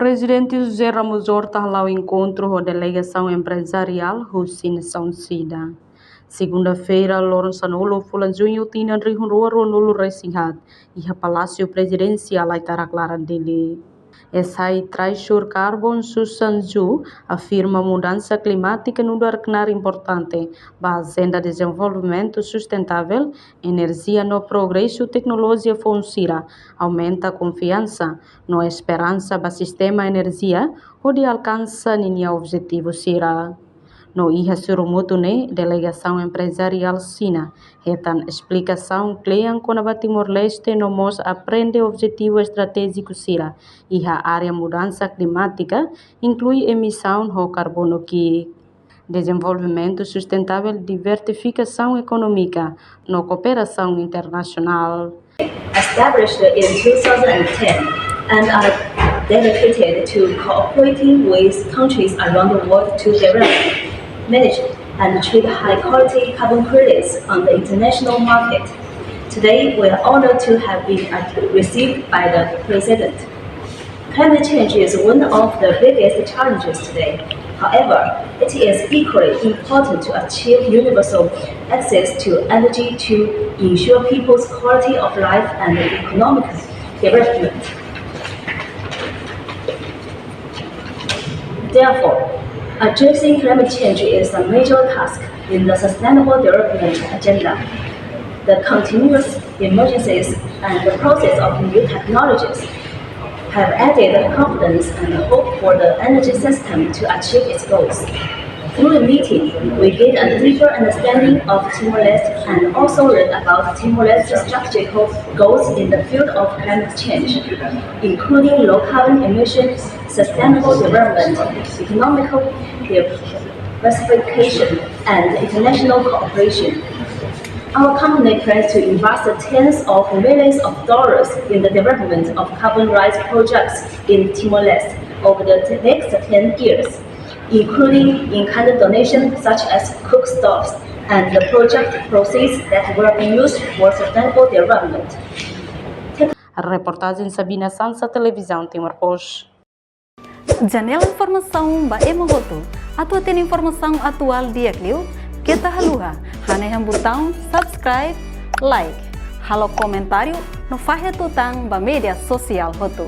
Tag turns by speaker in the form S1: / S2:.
S1: Presidente José Ramos Horta ao encontro da Delegação Emprezarial Xina São Sida. Segunda-feira, Lourenço Nulo, Fulan Junho, Tina Rihunrua, Nulo Resinhat, e a Palácio Presidencial Aitara Clara dele. Essa traz sur carbon susanju afirma mudança climática no cenário importante, a agenda de desenvolvimento sustentável, energia no progresso, tecnologia funciona, aumenta a confiança, no esperança do sistema energia, onde alcança o objetivo será. No Hasoru Delegasaun Emprezarial Xina, retan explicação clean com a Timor-Leste no mos aprende objetivo estratégico Sira e a área mudança climática inclui emissão de carbono que desenvolvimento sustentável, diversificação econômica, no cooperação internacional.
S2: Established in 2010 and are dedicated to cooperating with countries around the world to develop, manage, and trade high-quality carbon credits on the international market. Today, we are honored to have been received by the President. Climate change is one of the biggest challenges today. However, it is equally important to achieve universal access to energy to ensure people's quality of life and economic development. Therefore, addressing climate change is a major task in the Sustainable Development Agenda. The continuous emergencies and the process of new technologies have added confidence and hope for the energy system to achieve its goals. Through the meeting, we gained a deeper understanding of Timor-Leste and also learned about Timor-Leste's strategic goals in the field of climate change, including low carbon emissions, sustainable development, economical diversification, and international cooperation. Our company plans to invest tens of millions of dollars in the development of carbon rights projects in Timor-Leste over the next 10 years, including in-kind donations such as cook stoves and the project proceeds that will be used for sustainable development.
S1: Reportagem Sabina Sansa, Televisão Timor-Post.
S3: Janela informação ba emogoto. Atua tem informação atual dia Clio. Kita haluha, haneham botão subscribe, like, halo comentário no fahe tutang ba media sosial hotu.